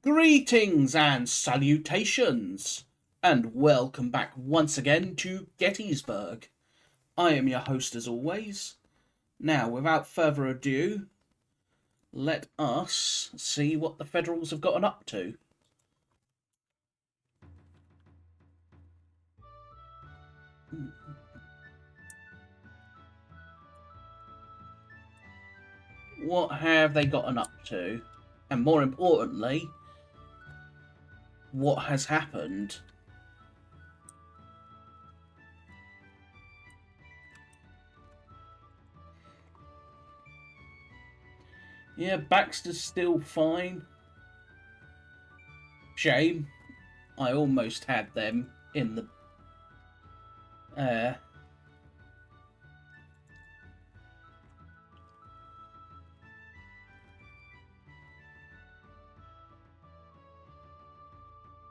Greetings and salutations, and welcome back once again to Gettysburg. I am your host as always. Now, without further ado, let us see what the Federals have gotten up to. What have they gotten up to? And more importantly, what has happened? Yeah, Baxter's still fine. Shame. I almost had them in the...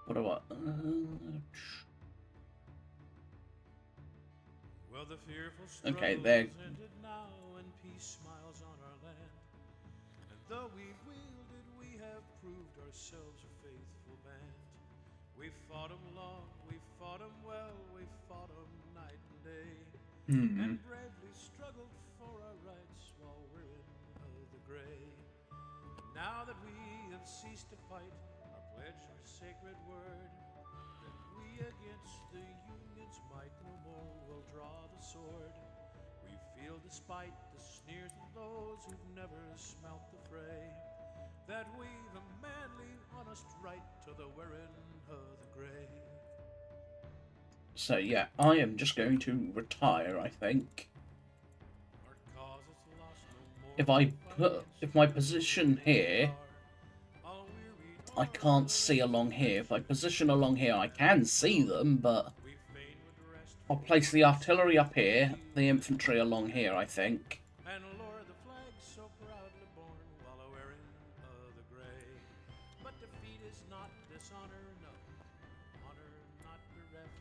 What do I... Well, the fearful okay, there. ended now, and peace smiles on our land. And though we've wielded, we have proved ourselves a faithful band. We've fought 'em long, we've fought 'em well, we've fought 'em night and day, and bravely struggled for our rights while we're in the gray. And now that we have ceased to fight, our pledge our sacred word, that we against the Union's might no more will draw the sword. We feel despite the sneers of those who've never smelt the fray, that we've a manly, honest right to the wearing of the grey. So yeah, I am just going to retire, I think. Our cause is lost no more. If my position here, I can't see along here. If I position along here, I can see them, but I'll place the artillery up here, the infantry along here, I think. And lower the flag so proudly born while wearing the gray. But defeat is not dishonor, no, honor not bereft.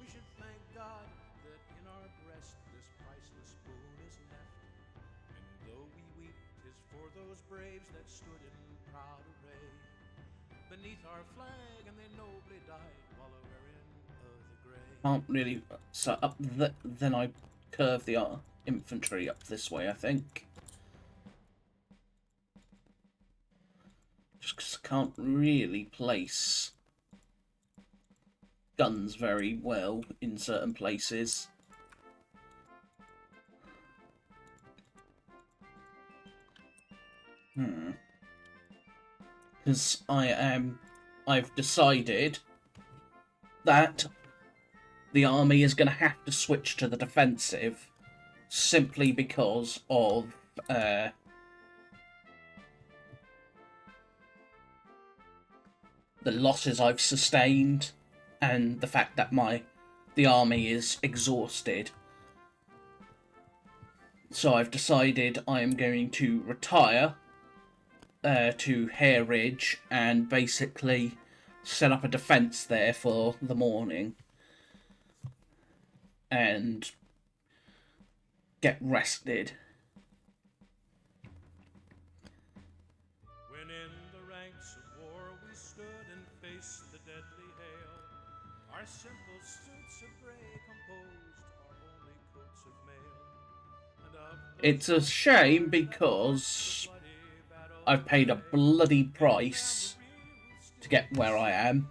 We should thank God that in our breast this priceless boon is left. And though we weep, 'tis for those braves that stood in proud array beneath our flag, and they nobly died while wearing the gray. Can't really... So then I curve the infantry up this way, I think. Just because I can't really place guns very well in certain places. Because I've decided that the army is going to have to switch to the defensive simply because of the losses I've sustained and the fact that the army is exhausted. So I've decided I am going to retire to Hare Ridge and basically set up a defence there for the morning and get rested. When in the ranks of war we stood and faced the deadly hail, our simple suits of gray composed our only coats of mail. And of It's a shame because I've paid a bloody price to get where I am.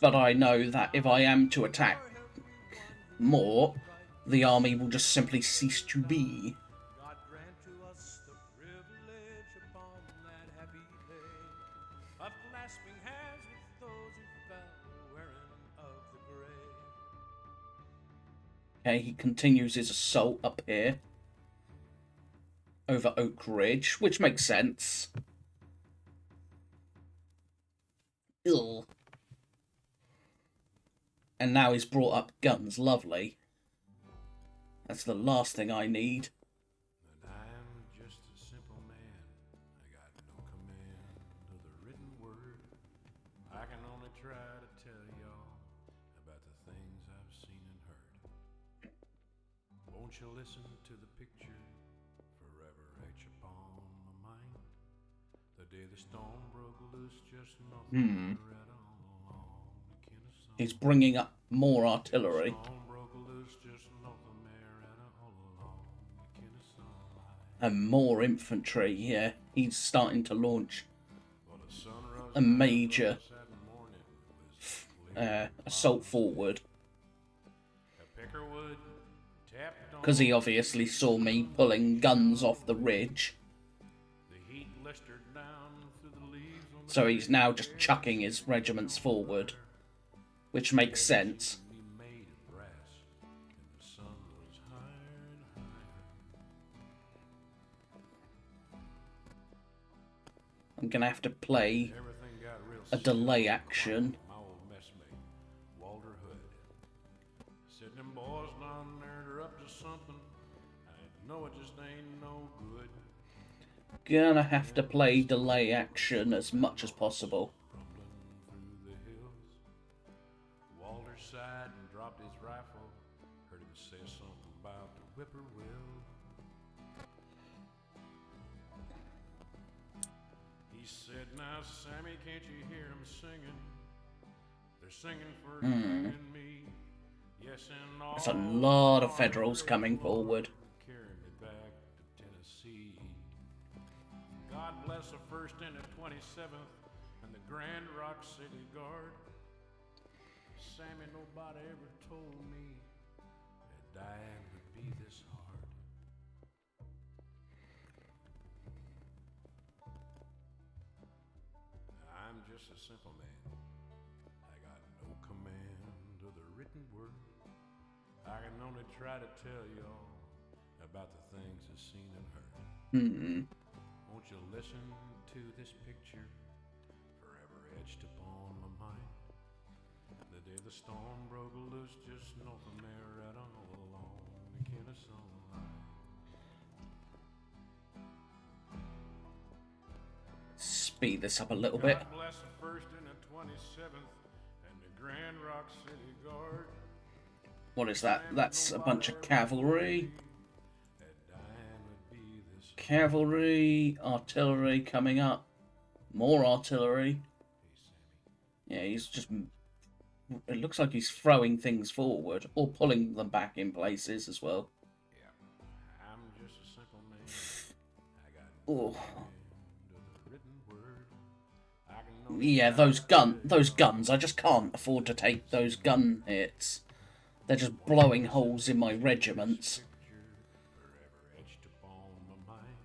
But I know that if I am to attack more, the army will just simply cease to be. God grant to us the privilege upon that happy day of clasping hands with those who fell wearing of the gray. Okay, he continues his assault up here over Oak Ridge, which makes sense. Ugh. And now he's brought up guns. Lovely. That's the last thing I need. And I'm just a simple man. I got no command of the written word. I can only try to tell y'all about the things I've seen and heard. Won't you listen to the picture for reach upon my mind. The day the storm broke loose just north of Marietta along the Kennesaw. He's bringing up more artillery. Storm broke loose just north of Marietta along the Kennesaw line. And more infantry, yeah. He's starting to launch Well, the sun rose a major that morning. It was clear. assault forward. A pickerwood tapped on Because he obviously saw me pulling guns off the ridge. the heat blistered down through the leaves on the So he's now just chucking his regiments forward. Which makes sense. we made of brass, and the sun rose higher and higher. I'm going to have to play Everything got real a delay action. My old messmate, Walter Hood. Said them boys down there, they're up to something. I know it just ain't no good. Gonna have to play delay action as much as possible. Rumbling through the hills. Walter sighed and dropped his rifle. Heard him say something about the whippoorwill. He said, now, Sammy, can't you hear them singing? They're singing for you and me. Yes, and all. There's a lot of Federals coming forward. Carry me back to Tennessee. God bless the 1st and the 27th and the Grand Rock City Guard. Sammy, nobody ever told me that dying would be this hard. I'm just a simple man. I got no command of the written word. I can only try to tell y'all about the things I've seen and heard. Won't you listen to this picture, forever etched upon my mind? The day the storm broke loose just north of Marietta along the Kennesaw line. Speed this up a little bit. God bless the 1st and the 27th and the Grand Rock City Guard. What is that? That's a bunch of cavalry. That dying would be this Cavalry, artillery coming up. More artillery. Yeah, he's just... It looks like he's throwing things forward. Or pulling them back in places as well. Yeah, I'm just a simple man. I got Oh. the written word. I can know Yeah, those guns. I just can't afford to take those gun hits. They're just blowing holes in my regiments. picture forever etched upon my mind.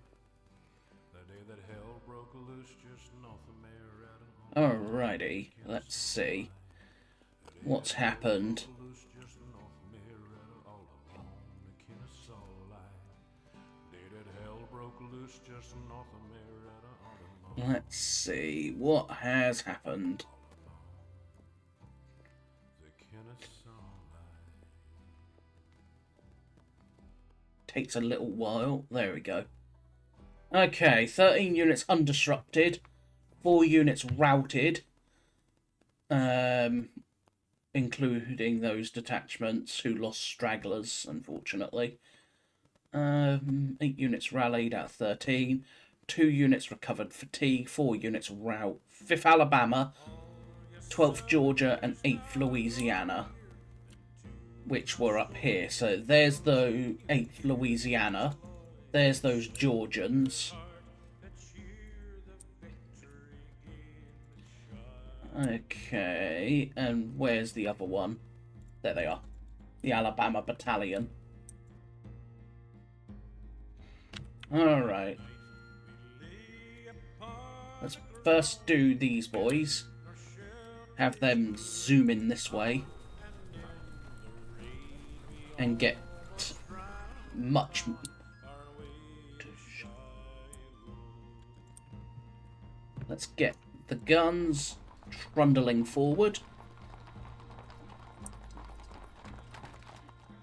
The day that hell broke loose just north of Marietta. Alrighty, let's see what's happened. Loose just north of Marietta all along the Kennesaw line. Day that hell broke loose just north of Marietta all along Let's see what has happened. the Kennesaw line. Takes a little while. There we go. Okay, 13 units undisrupted, 4 units routed, including those detachments who lost stragglers, unfortunately. 8 units rallied out of 13, 2 units recovered fatigue, 4 units rout. 5th Alabama, 12th Georgia, and 8th Louisiana, which were up here. So there's the 8th Louisiana, there's those Georgians. Okay, and where's the other one? There they are. The Alabama Battalion. Alright. Let's first do these boys. Have them zoom in this way. And get much... Let's get the guns trundling forward.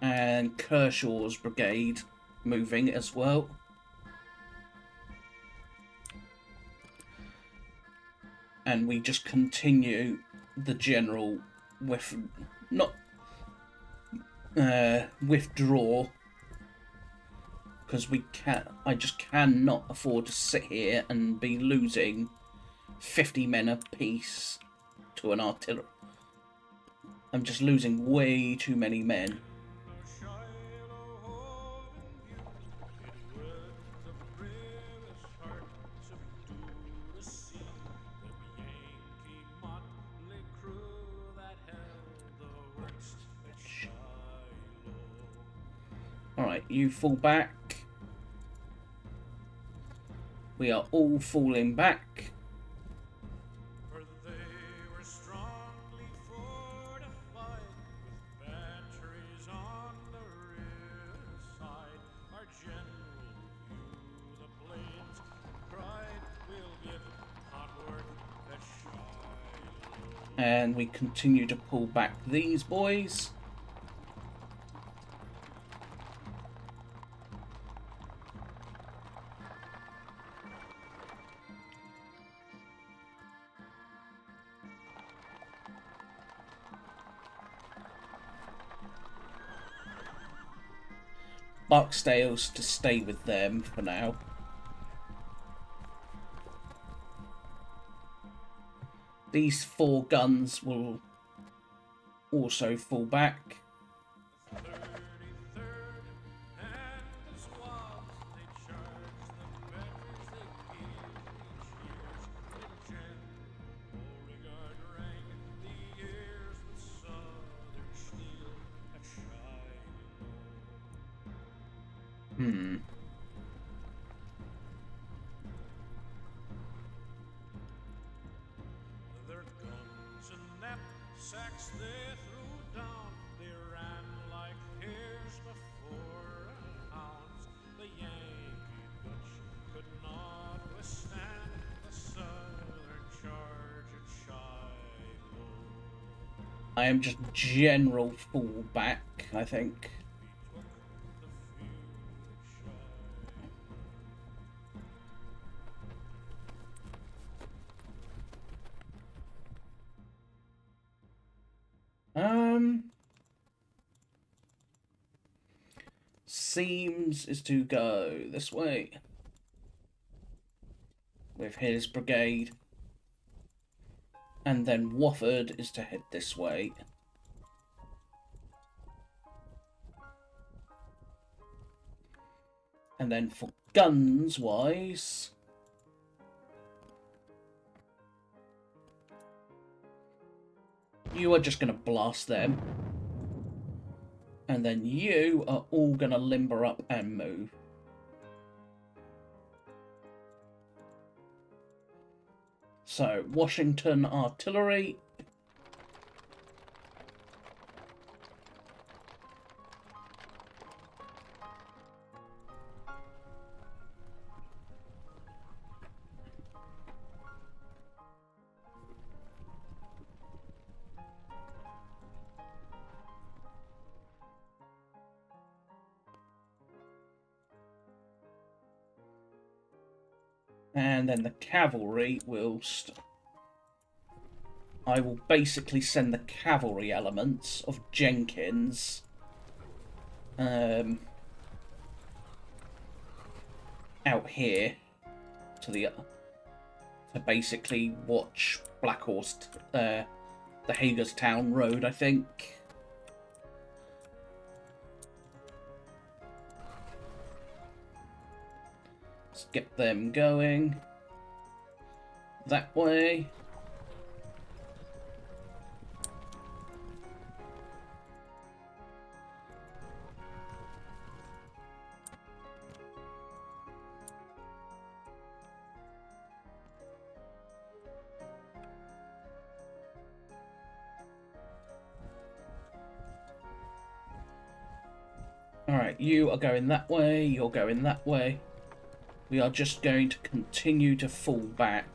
And Kershaw's brigade moving as well. And we just continue the general withdraw, because because I just cannot afford to sit here and be losing 50 men apiece to an artillery. I'm just losing way too many men. Alright, you fall back. We are all falling back. And we continue to pull back these boys. Barksdale's to stay with them for now. These 4 guns will also fall back. Their guns and knapsacks they threw down, they ran like hares before hounds. The Yankee Dutch could not withstand the southern charge at Shiloh. I am just general fallback, I think. Seems is to go this way with his brigade, and then Wofford is to head this way. And then for guns wise, you are just going to blast them. And then you are all going to limber up and move. So, Washington Artillery. And then the cavalry will... I will basically send the cavalry elements of Jenkins out here to basically watch Blackhorse, the Hagerstown Road, I think. Let's get them going that way. Alright, you are going that way, you're going that way. We are just going to continue to fall back.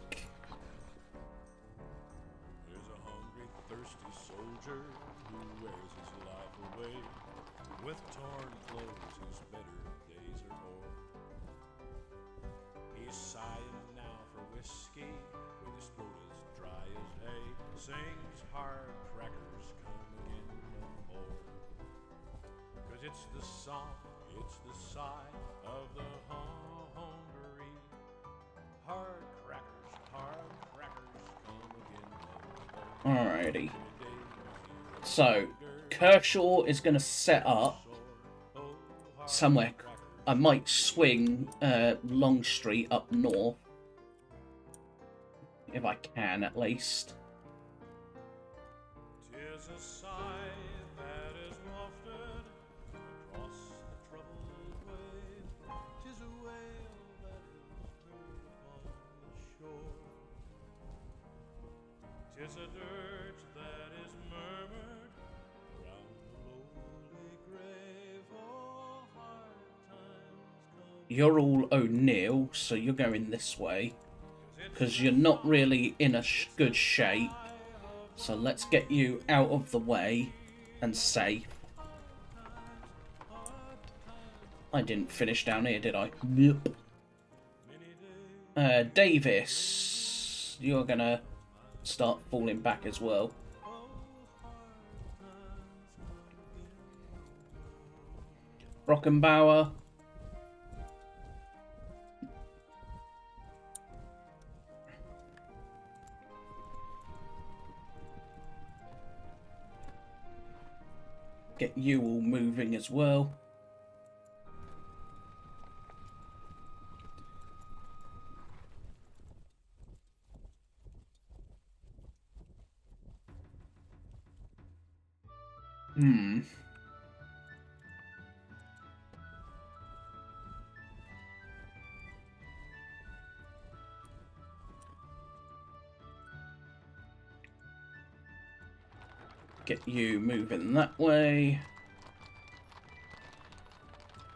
There's a hungry, thirsty soldier who wears his life away. With torn clothes, his better days are o'er. He's sighing now for whiskey, with his throat as dry as hay. Sings hard crackers, come again no more. 'Cause it's the song, it's the sigh of the Alrighty. So, Kershaw is going to set up somewhere. I might swing Longstreet up north. If I can, at least. Tis a sigh that is wafted across the troubled wave. Tis a wail that is heard upon the shore. Tis a dirge that is murmured round the lowly grave. Oh, hard times come. You're all O'Neill, so you're going this way. Because you're not really in a good shape. So let's get you out of the way and safe. I didn't finish down here, did I? Nope. Davis, you're gonna start falling back as well. Brockenbauer. Get you all moving as well. Get you moving that way.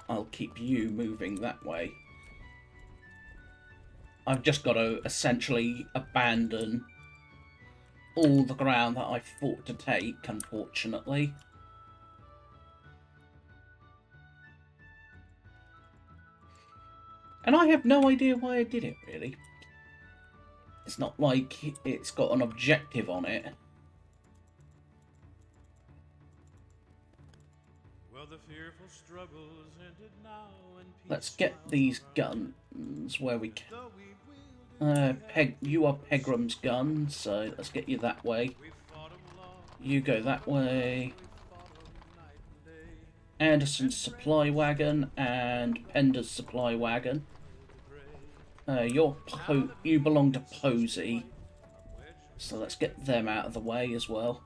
I'll keep you moving that way. I've just got to essentially abandon all the ground that I fought to take, unfortunately. And I have no idea why I did it, really. It's not like it's got an objective on it. Well, the fearful struggle is ended now, and peace Let's get these guns where we can. You are Pegram's gun, so let's get you that way. You go that way. Anderson's supply wagon and Pender's supply wagon. You belong to Posey, so let's get them out of the way as well.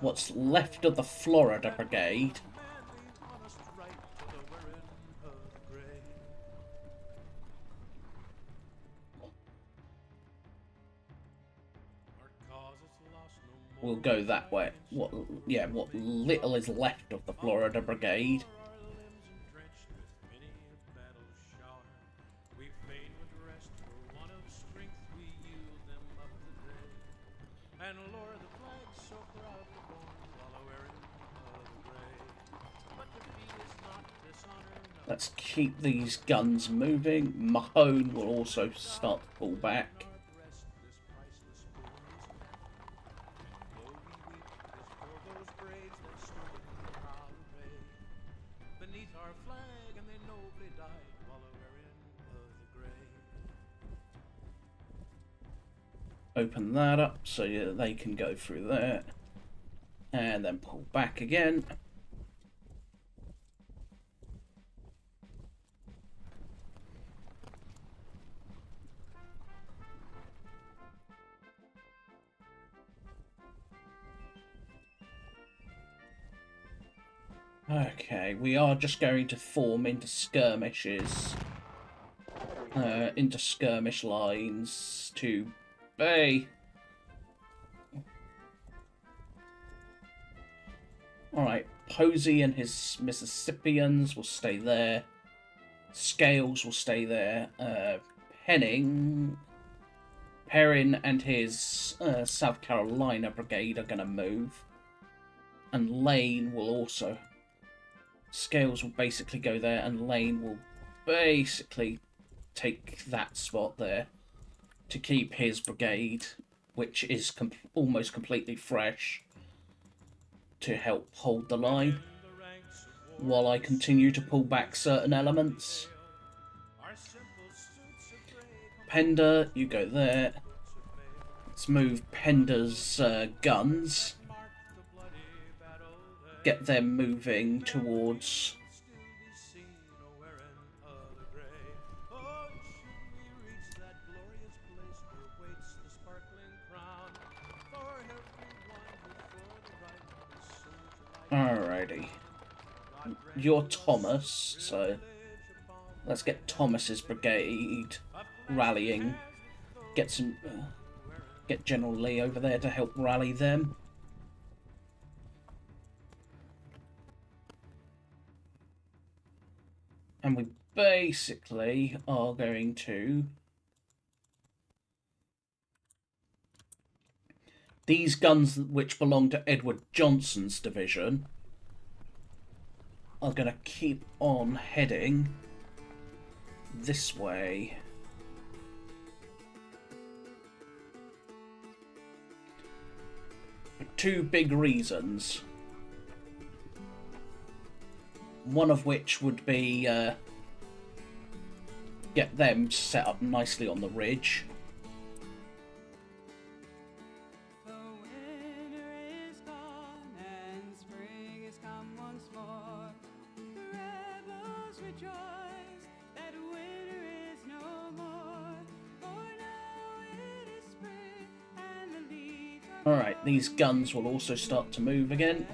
What's left of the Florida Brigade will go that way. What little is left of the Florida Brigade. Let's keep these guns moving. Mahone will also start to pull back. Open that up so they can go through there. And then pull back again. Okay, we are just going to form into skirmishes. Into skirmish lines to Bay. Alright, Posey and his Mississippians will stay there. Scales will stay there. Perrin and his South Carolina brigade are going to move. And Lane will also. Scales will basically go there, and Lane will basically take that spot there to keep his brigade, which is almost completely fresh, to help hold the line. while I continue to pull back certain elements. Pender, you go there. Let's move Pender's guns. Get them moving towards... Alrighty. You're Thomas, so let's get Thomas's brigade rallying. Get General Lee over there to help rally them. And we basically are going to... These guns which belong to Edward Johnson's division are going to keep on heading this way. For two big reasons. One of which would be get them set up nicely on the ridge. Alright, these guns will also start to move again.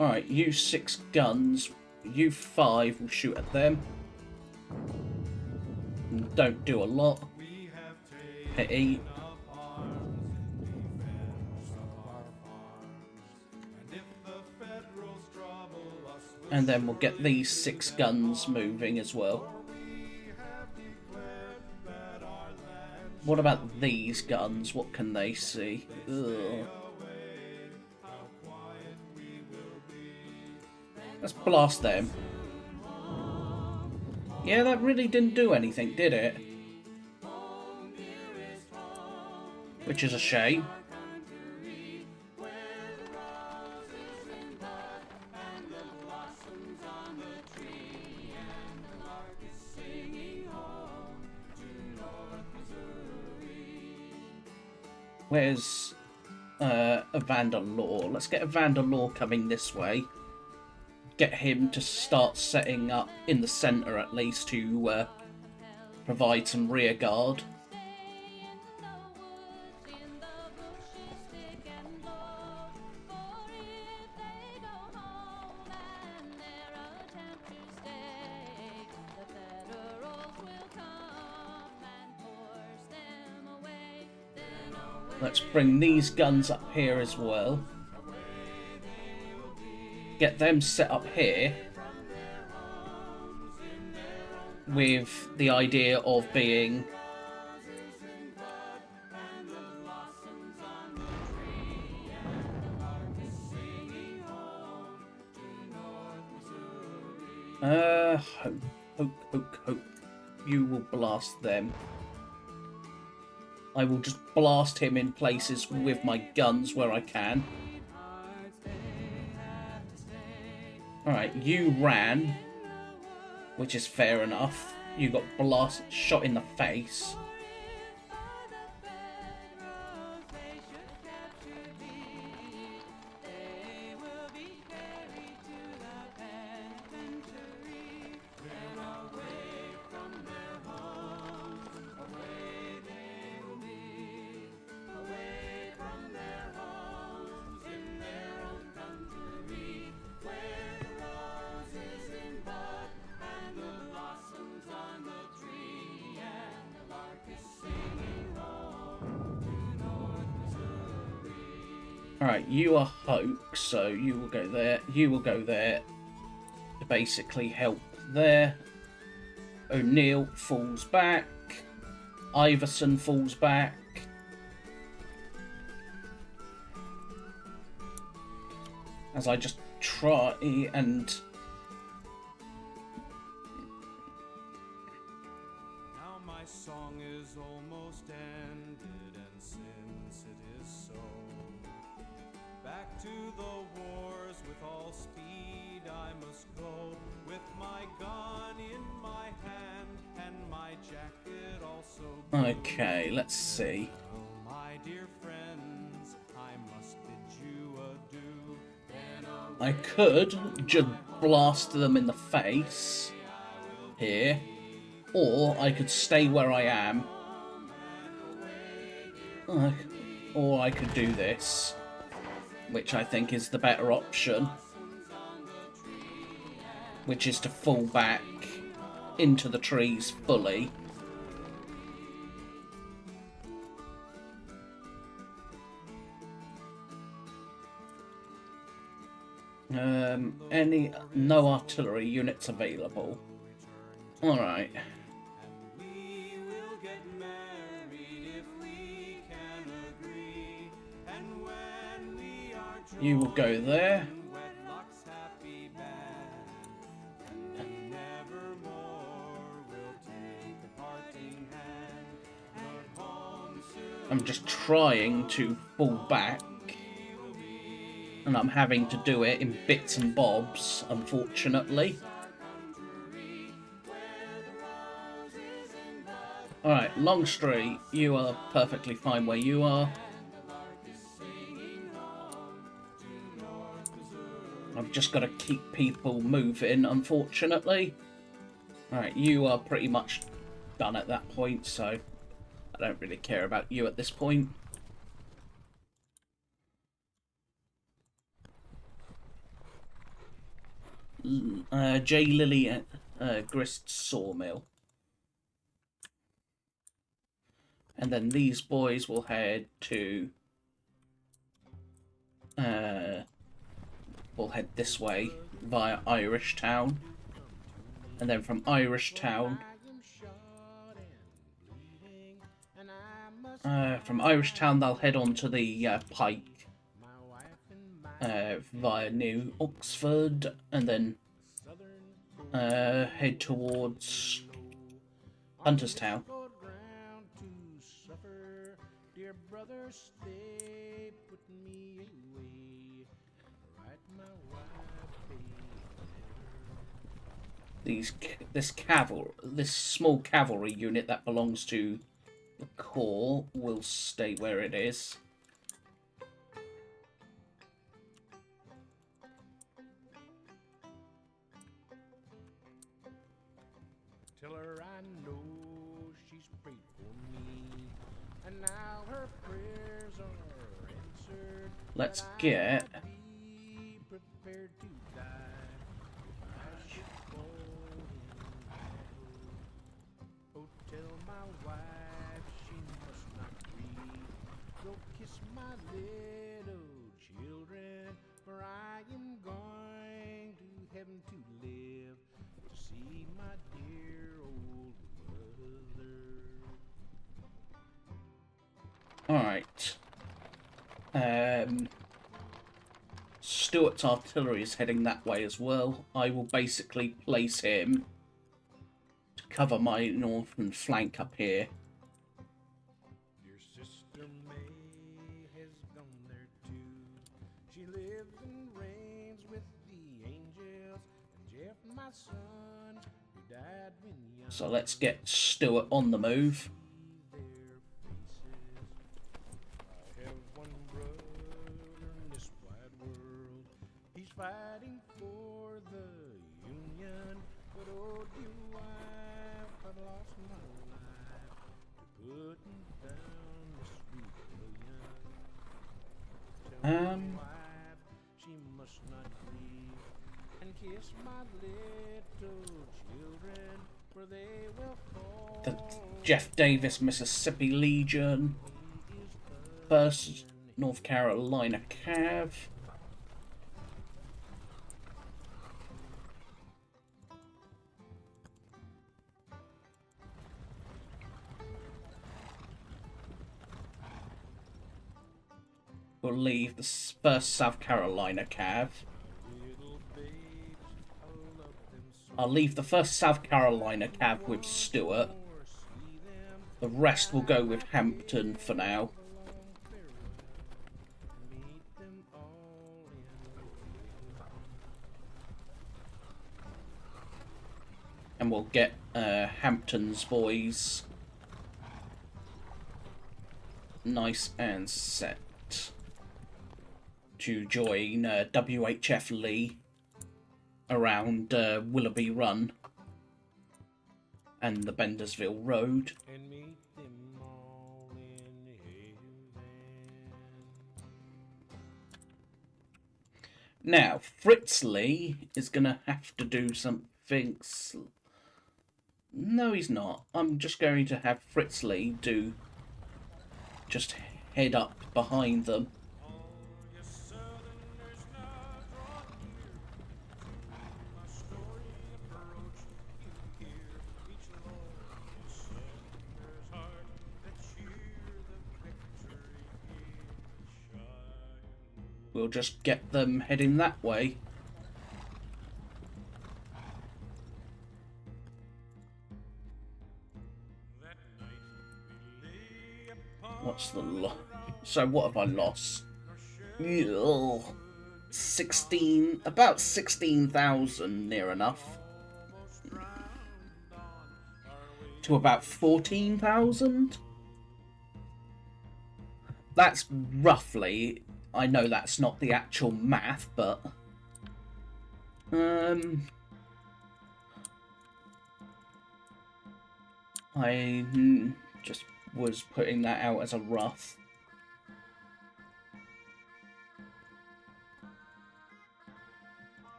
Alright, you 6 guns, you 5 will shoot at them. And don't do a lot. Pity. And then we'll get these 6 guns moving as well. What about these guns? What can they see? Ugh. Let's blast them. Yeah, that really didn't do anything, did it? Which is a shame. Where's Evander Law? Let's get Evander Law coming this way. Get him to start setting up in the centre at least to provide some rear guard. Let's bring these guns up here as well. Get them set up here with the idea of being hope you will blast them. I will just blast him in places with my guns where I can. Alright, you ran, which is fair enough. You got shot in the face. Alright, you are Hoke, so you will go there. You will go there to basically help there. O'Neill falls back. Iverson falls back. As I just try and... Now my song is almost ended, and since it is so, back to the wars with all speed I must go, with my gun in my hand and my jacket also blue. Okay, let's see. Oh, my dear friends, I must bid you adieu. Then I could just blast them in the face here, or I could stay where I am, or I could do this, which I think is the better option, which is to fall back into the trees fully. No artillery units available. Alright. we will get married if we can agree, and when we are You will go there. wedlock's happy band, and nevermore will take a parting hand, but home soon. I'm just trying to fall back, and I'm having to do it in bits and bobs, unfortunately. Alright, Longstreet, you are perfectly fine where you are. I've just got to keep people moving, unfortunately. Alright, you are pretty much done at that point, so I don't really care about you at this point. J. Lilly Grist Sawmill. And then these boys will head to... we'll head this way via Irish Town. And then from Irish Town... from Irish Town they'll head on to the Pike. Via New Oxford, and then head towards Hunterstown. This small cavalry unit that belongs to the Corps will stay where it is. Tell her I know she's prayed for me, and now her prayers are answered. Let's get... Be prepared to die if I should fall in battle. Oh, tell my wife she must not grieve. Go kiss my little children, for I am going to heaven to live, to see my dear old mother. Alright. Stuart's artillery is heading that way as well. I will basically place him to cover my northern flank up here. Dear sister May has gone there too. She lives and reigns with the angels, and Jeff, my son, who died when young. So let's get Stuart on the move. Their faces. I have one brother in this wide world. He's fighting for the Union, but oh dear wife, I've lost my life to putting down this rebellion. Wife, she must not grieve, and kiss my little children, for they will fall. The Jeff Davis Mississippi Legion. 1st North Carolina Cav. will leave the first South Carolina cav. I'll leave the first South Carolina cav with Stuart. The rest will go with Hampton for now. And we'll get Hampton's boys nice and set to join WHF Lee around Willoughby Run and the Bendersville Road. Now, Fritz Lee is going to have to do something... No, he's not. I'm just going to have Fritz Lee just head up behind them. We'll just get them heading that way. What's the loss? So what have I lost? Ugh. 16, about 16,000 near enough. To about 14,000? That's roughly, I know that's not the actual math, but I just was putting that out as a rough.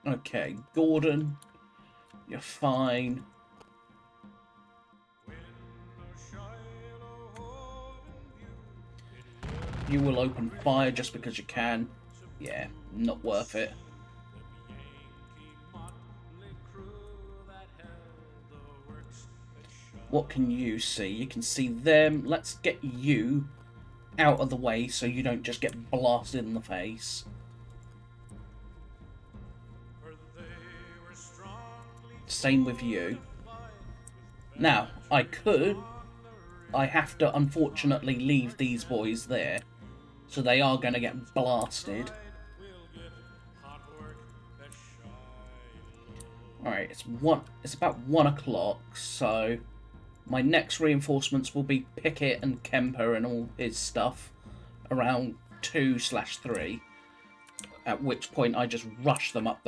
Okay, Gordon, you're fine. You will open fire just because you can. Yeah, not worth it. What can you see? You can see them. Let's get you out of the way so you don't just get blasted in the face. Same with you. Now, I have to unfortunately leave these boys there. So they are going to get blasted. Alright, it's about 1 o'clock, so my next reinforcements will be Pickett and Kemper and all his stuff around 2/3. At which point I just rush them up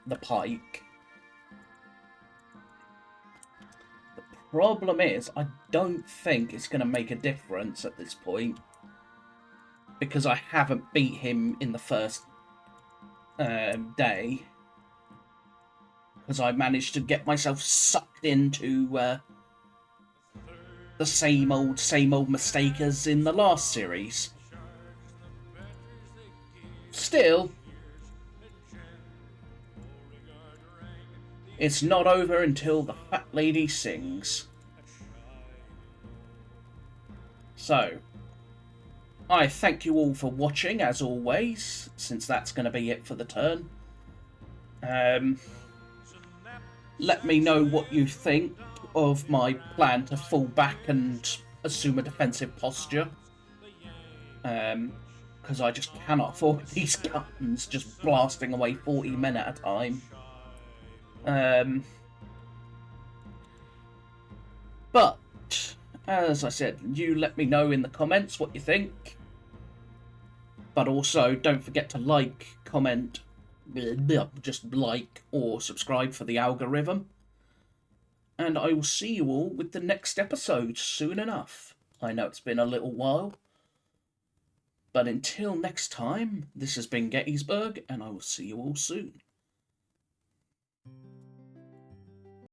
the pike. The problem is, I don't think it's going to make a difference at this point. Because I haven't beat him in the first day. Because I managed to get myself sucked into the same old mistake as in the last series. Still, it's not over until the fat lady sings. So, I thank you all for watching, as always, since that's going to be it for the turn. Let me know what you think of my plan to fall back and assume a defensive posture. Because I just cannot afford these guns just blasting away 40 men at a time. But, as I said, you let me know in the comments what you think. But also, don't forget to like, comment, just like or subscribe for the algorithm. And I will see you all with the next episode soon enough. I know it's been a little while. But until next time, this has been Gettysburg, and I will see you all soon.